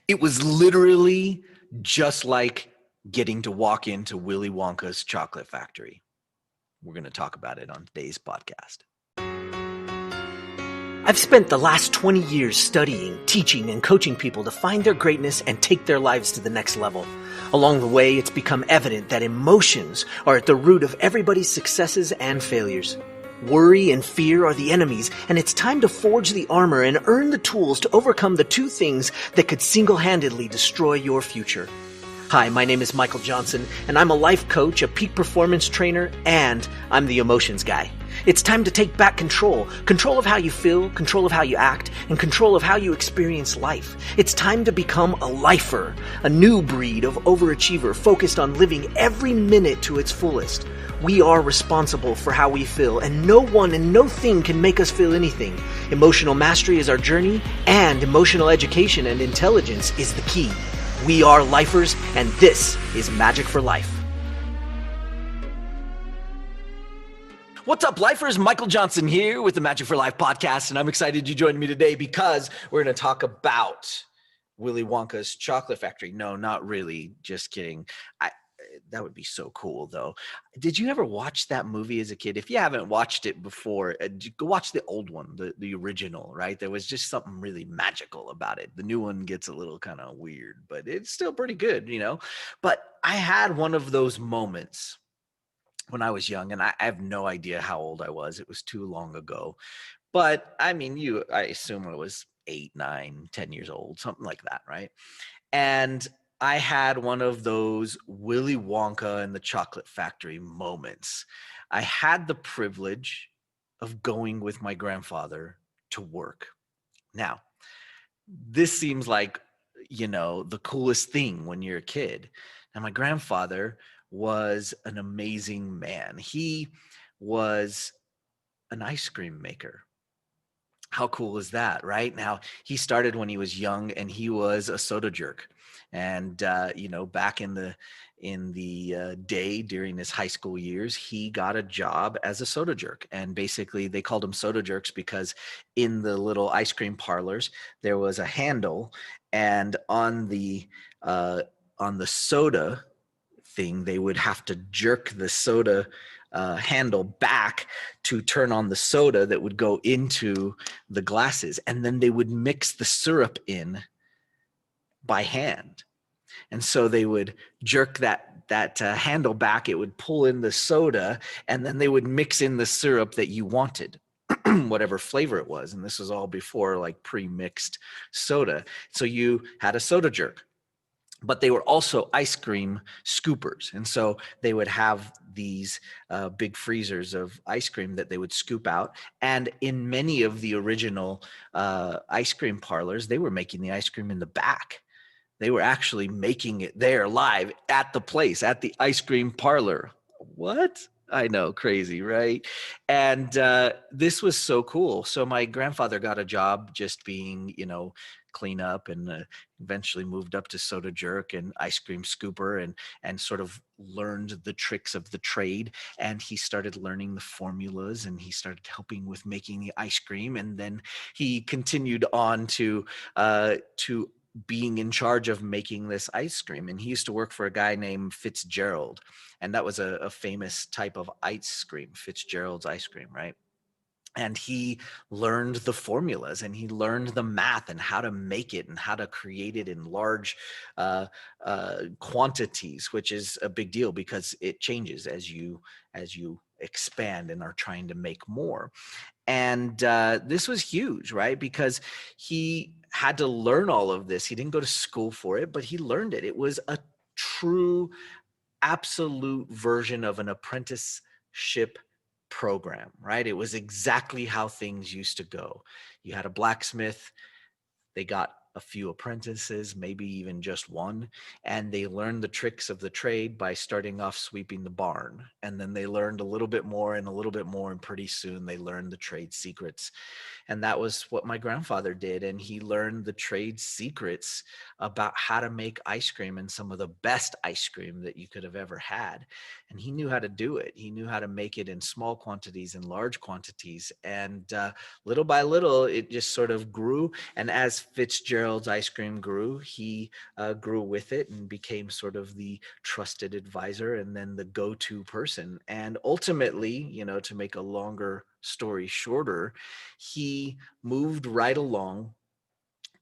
It was literally just like getting to walk into Willy Wonka's chocolate factory. We're going to talk about it on today's podcast. I've spent the last 20 years studying, teaching, and coaching people to find their greatness and take their lives to the next level. Along the way, it's become evident that emotions are at the root of everybody's successes and failures. Worry and fear are the enemies, and it's time to forge the armor and earn the tools to overcome the two things that could single-handedly destroy your future. Hi, my name is Michael Johnson, and I'm a life coach, a peak performance trainer, and I'm the emotions guy. It's time to take back control of how you feel, control of how you act, and control of how you experience life. It's time to become a lifer, a new breed of overachiever focused on living every minute to its fullest. We are responsible for how we feel, and no one and no thing can make us feel anything. Emotional mastery is our journey, and emotional education and intelligence is the key. We are lifers, and this is Magic for Life. What's up, lifers? Michael Johnson here with the Magic for Life podcast, and I'm excited you joined me today because we're going to talk about Willy Wonka's chocolate factory. No, not really. Just kidding. That would be so cool, though. Did you ever watch that movie as a kid? If you haven't watched it before, go watch the old one, the original, right? There was just something really magical about it. The new one gets a little kind of weird, but it's still pretty good, you know? But I had one of those moments when I was young, and I have no idea how old I was. It was too long ago. But I mean, I assume I was 8, 9, 10 years old, something like that, right? And I had one of those Willy Wonka and the Chocolate Factory moments. I had the privilege of going with my grandfather to work. Now, this seems like, the coolest thing when you're a kid. And my grandfather was an amazing man. He was an ice cream maker. How cool is that, right? Now, he started when he was young, and he was a soda jerk. And back in the day during his high school years, he got a job as a soda jerk. And basically, they called them soda jerks because in the little ice cream parlors there was a handle, and on the soda thing, they would have to jerk the soda handle back to turn on the soda that would go into the glasses, and then they would mix the syrup in by hand. And so they would jerk that handle back, it would pull in the soda, and then they would mix in the syrup that you wanted, whatever flavor it was. And this was all before like pre-mixed soda. So you had a soda jerk. But they were also ice cream scoopers. And so they would have these big freezers of ice cream that they would scoop out. And in many of the original ice cream parlors, they were making the ice cream in the back. They were actually making it there live at the place, at the ice cream parlor. What? I know, crazy, right? And this was so cool. So my grandfather got a job just being, clean up, and eventually moved up to soda jerk and ice cream scooper, and sort of learned the tricks of the trade. And he started learning the formulas, and he started helping with making the ice cream. And then he continued on to being in charge of making this ice cream. And he used to work for a guy named Fitzgerald. And that was a famous type of ice cream, Fitzgerald's ice cream, right? And he learned the formulas, and he learned the math and how to make it and how to create it in large quantities, which is a big deal because it changes as you expand and are trying to make more. And this was huge, right? Because he had to learn all of this. He didn't go to school for it, but he learned it. It was a true, absolute version of an apprenticeship program, right? It was exactly how things used to go. You had a blacksmith, they got a few apprentices, maybe even just one, and they learned the tricks of the trade by starting off sweeping the barn. And then they learned a little bit more and a little bit more, and pretty soon they learned the trade secrets. And that was what my grandfather did. And he learned the trade secrets about how to make ice cream, and some of the best ice cream that you could have ever had. And he knew how to do it. He knew how to make it in small quantities and large quantities. And little by little, it just sort of grew. And as Fitzgerald Fitzgerald's ice cream grew, he grew with it and became sort of the trusted advisor and then the go-to person. And ultimately, to make a longer story shorter, he moved right along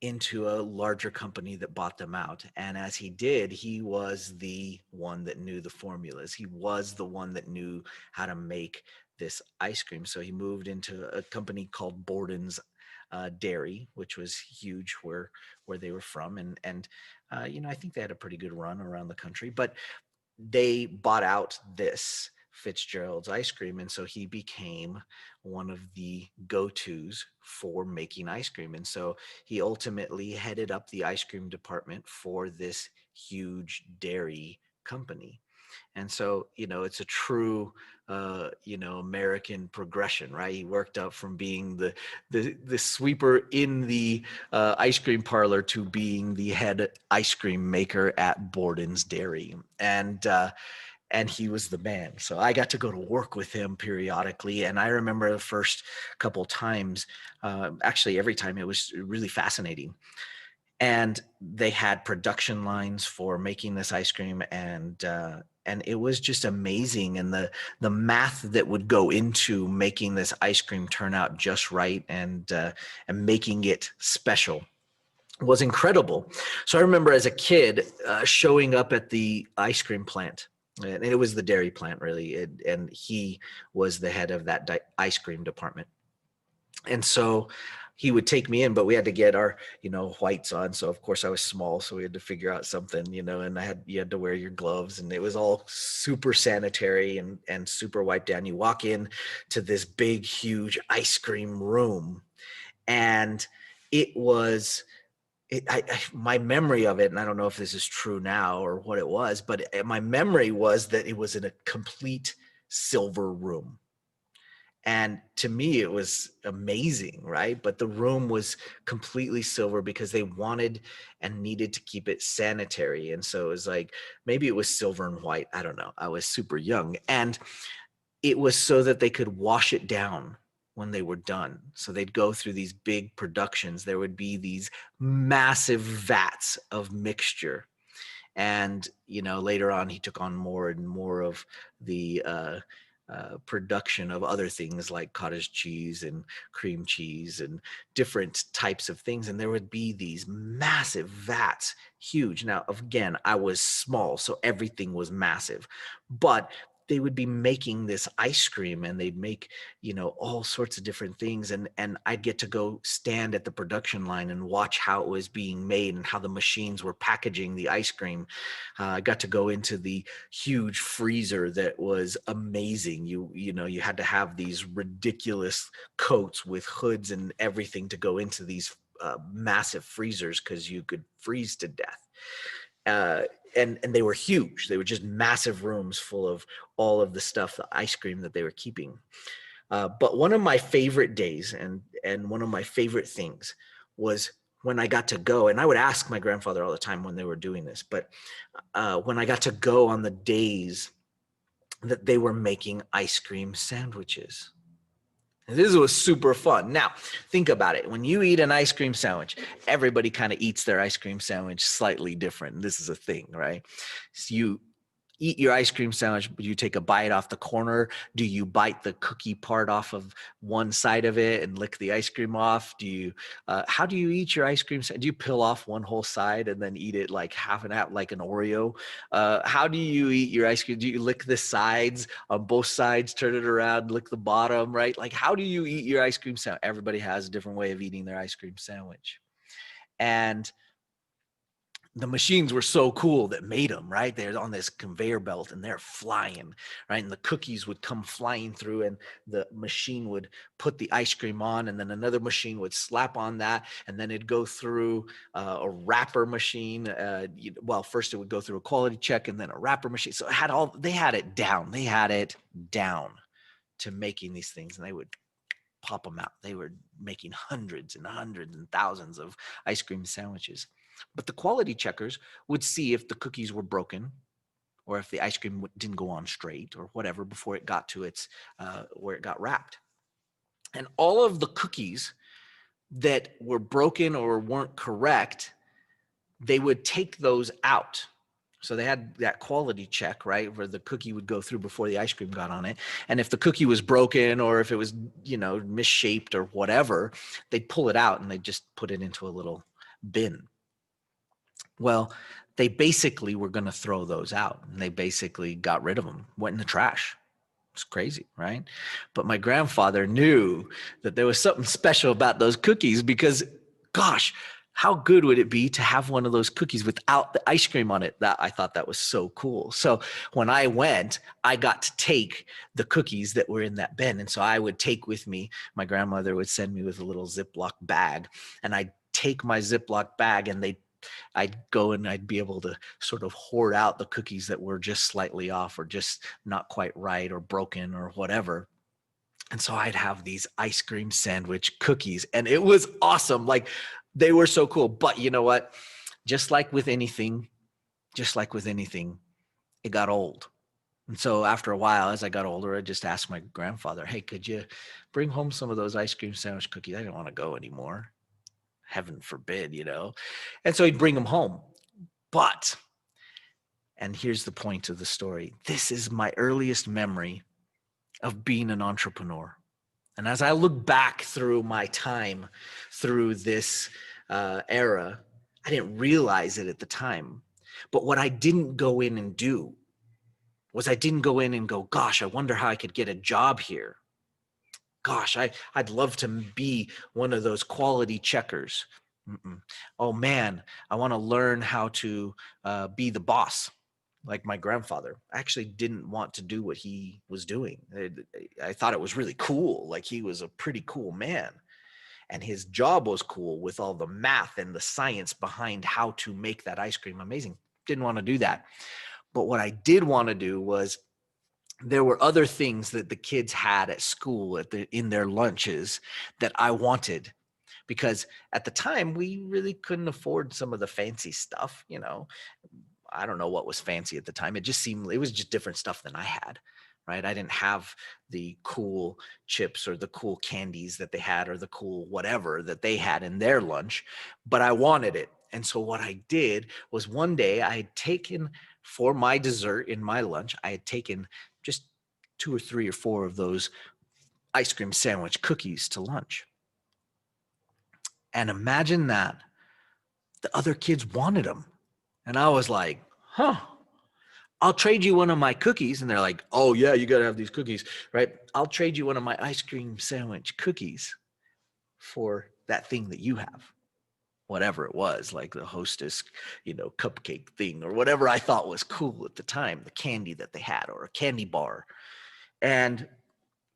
into a larger company that bought them out. And as he did, he was the one that knew the formulas. He was the one that knew how to make this ice cream. So he moved into a company called Borden's Dairy, which was huge where they were from. And I think they had a pretty good run around the country. But they bought out this Fitzgerald's ice cream. And so he became one of the go-tos for making ice cream. And so he ultimately headed up the ice cream department for this huge dairy company. And so, it's a true, American progression, right? He worked up from being the sweeper in the ice cream parlor to being the head ice cream maker at Borden's Dairy. And he was the man. So I got to go to work with him periodically. And I remember the first couple times, actually every time, it was really fascinating. And they had production lines for making this ice cream, and it was just amazing. And the math that would go into making this ice cream turn out just right, and making it special was incredible. So I remember as a kid showing up at the ice cream plant, and it was the dairy plant really, and he was the head of that ice cream department. And so he would take me in, but we had to get our, whites on. So of course I was small, so we had to figure out something, and you had to wear your gloves, and it was all super sanitary and super wiped down. You walk in to this big, huge ice cream room, and it was, my memory of it, and I don't know if this is true now or what it was, but my memory was that it was in a complete silver room. And to me, it was amazing, right? But the room was completely silver because they wanted and needed to keep it sanitary. And so it was like, maybe it was silver and white. I don't know. I was super young. And it was so that they could wash it down when they were done. So they'd go through these big productions. There would be these massive vats of mixture. And, later on, he took on more and more of the production of other things like cottage cheese and cream cheese and different types of things. And there would be these massive vats, huge. Now, again, I was small, so everything was massive. But they would be making this ice cream, and they'd make, all sorts of different things. And I'd get to go stand at the production line and watch how it was being made and how the machines were packaging the ice cream. I got to go into the huge freezer that was amazing. You had to have these ridiculous coats with hoods and everything to go into these massive freezers because you could freeze to death. And they were huge. They were just massive rooms full of all of the stuff, the ice cream that they were keeping. But one of my favorite days and one of my favorite things was when I got to go, and I would ask my grandfather all the time when they were doing this, but when I got to go on the days that they were making ice cream sandwiches. This was super fun. Now, think about it. When you eat an ice cream sandwich, everybody kind of eats their ice cream sandwich slightly different. This is a thing, right? So you eat your ice cream sandwich, but you take a bite off the corner. Do you bite the cookie part off of one side of it and lick the ice cream off? How do you eat your ice cream? Do you peel off one whole side and then eat it like half and half, like an Oreo? How do you eat your ice cream? Do you lick the sides on both sides, turn it around, lick the bottom, right? Like, how do you eat your ice cream sandwich? Everybody has a different way of eating their ice cream sandwich. And the machines were so cool that made them, right? They're on this conveyor belt and they're flying, right? And the cookies would come flying through, and the machine would put the ice cream on, and then another machine would slap on that, and then it'd go through a wrapper machine. Well, first it would go through a quality check and then a wrapper machine. So they had it down. They had it down to making these things, and they would pop them out. They were making hundreds and hundreds and thousands of ice cream sandwiches. But the quality checkers would see if the cookies were broken, or if the ice cream didn't go on straight, or whatever, before it got to its where it got wrapped. And all of the cookies that were broken or weren't correct, they would take those out. So they had that quality check, right, where the cookie would go through before the ice cream got on it. And if the cookie was broken or if it was, misshaped or whatever, they'd pull it out and they'd just put it into a little bin. Well, they basically were going to throw those out, and they basically got rid of them, went in the trash. It's crazy, right? But my grandfather knew that there was something special about those cookies because, gosh, how good would it be to have one of those cookies without the ice cream on it? That I thought that was so cool. So when I went, I got to take the cookies that were in that bin. And so I would take with me, my grandmother would send me with a little Ziploc bag, and I'd take my Ziploc bag and I'd go and I'd be able to sort of hoard out the cookies that were just slightly off or just not quite right or broken or whatever. And so I'd have these ice cream sandwich cookies, and it was awesome. Like, they were so cool. But you know what? Just like with anything, it got old. And so after a while, as I got older, I just asked my grandfather, hey, could you bring home some of those ice cream sandwich cookies? I didn't want to go anymore. Heaven forbid. And so he'd bring them home. But, and here's the point of the story, this is my earliest memory of being an entrepreneur. And as I look back through my time through this era, I didn't realize it at the time. But what I didn't go in and do was I didn't go in and go, gosh, I wonder how I could get a job here. Gosh, I'd love to be one of those quality checkers. Mm-mm. Oh man, I want to learn how to be the boss like my grandfather. I actually didn't want to do what he was doing. I thought it was really cool. Like, he was a pretty cool man. And his job was cool with all the math and the science behind how to make that ice cream amazing. Didn't want to do that. But what I did want to do was, there were other things that the kids had at school in their lunches that I wanted, because at the time we really couldn't afford some of the fancy stuff. I don't know what was fancy at the time. It was just different stuff than I had, right? I didn't have the cool chips or the cool candies that they had or the cool whatever that they had in their lunch, but I wanted it. And so what I did was, one day I had taken, for my dessert in my lunch, I had taken just 2 or 3 or 4 of those ice cream sandwich cookies to lunch. And imagine that the other kids wanted them. And I was like, I'll trade you one of my cookies. And they're like, oh yeah, you got to have these cookies, right? I'll trade you one of my ice cream sandwich cookies for that thing that you have. Whatever it was, like the Hostess, cupcake thing or whatever I thought was cool at the time, the candy that they had, or a candy bar. And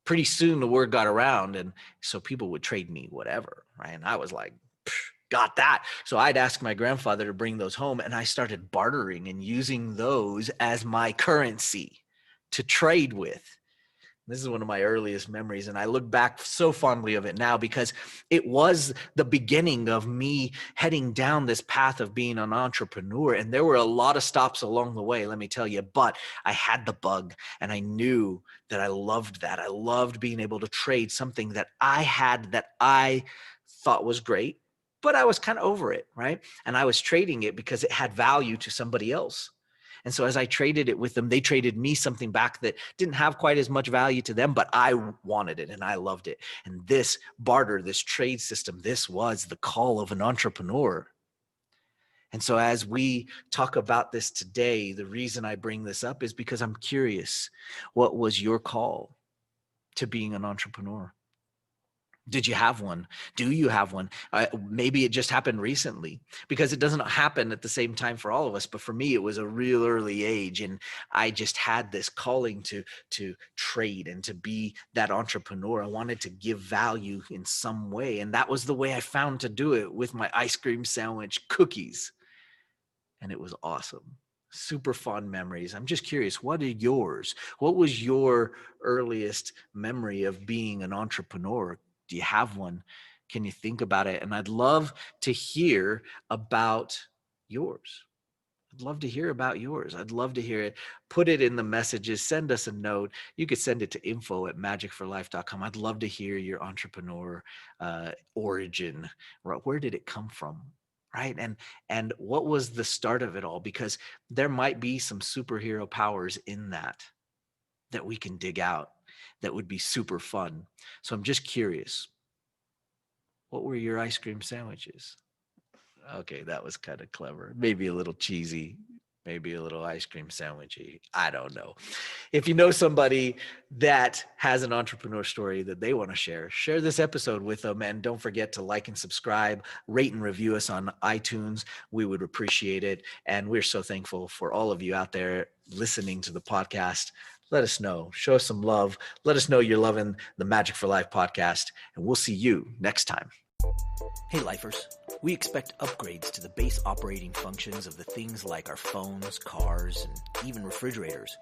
pretty soon the word got around, and so people would trade me whatever, right? And I was like, got that. So I'd ask my grandfather to bring those home, and I started bartering and using those as my currency to trade with. This is one of my earliest memories, and I look back so fondly of it now, because it was the beginning of me heading down this path of being an entrepreneur. And there were a lot of stops along the way, let me tell you, but I had the bug, and I knew that I loved that. I loved being able to trade something that I had that I thought was great, but I was kind of over it, right? And I was trading it because it had value to somebody else. And so as I traded it with them, they traded me something back that didn't have quite as much value to them, but I wanted it and I loved it. And this barter, this trade system, this was the call of an entrepreneur. And so as we talk about this today, the reason I bring this up is because I'm curious, what was your call to being an entrepreneur? Did you have one? Do you have one? Maybe it just happened recently, because it doesn't happen at the same time for all of us. But for me, it was a real early age, and I just had this calling to trade and to be that entrepreneur. I wanted to give value in some way, and that was the way I found to do it, with my ice cream sandwich cookies, and it was awesome. Super fond memories. I'm just curious, what are yours? What was your earliest memory of being an entrepreneur? Do you have one? Can you think about it? And I'd love to hear about yours. I'd love to hear about yours. I'd love to hear it. Put it in the messages. Send us a note. You could send it to info@magicforlife.com. I'd love to hear your entrepreneur origin. Where did it come from? Right. And what was the start of it all? Because there might be some superhero powers in that we can dig out that would be super fun. So I'm just curious. What were your ice cream sandwiches? Okay, that was kind of clever. Maybe a little cheesy, maybe a little ice cream sandwichy. I don't know. If you know somebody that has an entrepreneur story that they want to share this episode with them. And don't forget to like and subscribe, rate and review us on iTunes. We would appreciate it. And we're so thankful for all of you out there listening to the podcast. Let us know. Show us some love. Let us know you're loving the Magic for Life podcast. And we'll see you next time. Hey lifers, we expect upgrades to the base operating functions of the things like our phones, cars, and even refrigerators.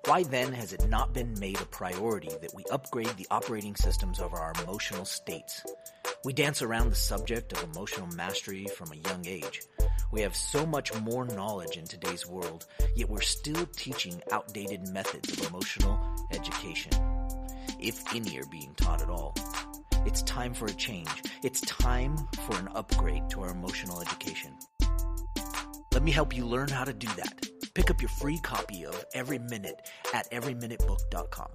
Why then has it not been made a priority that we upgrade the operating systems of our emotional states? We dance around the subject of emotional mastery from a young age. We have so much more knowledge in today's world, yet we're still teaching outdated methods of emotional education, if any are being taught at all. It's time for a change. It's time for an upgrade to our emotional education. Let me help you learn how to do that. Pick up your free copy of Every Minute at everyminutebook.com.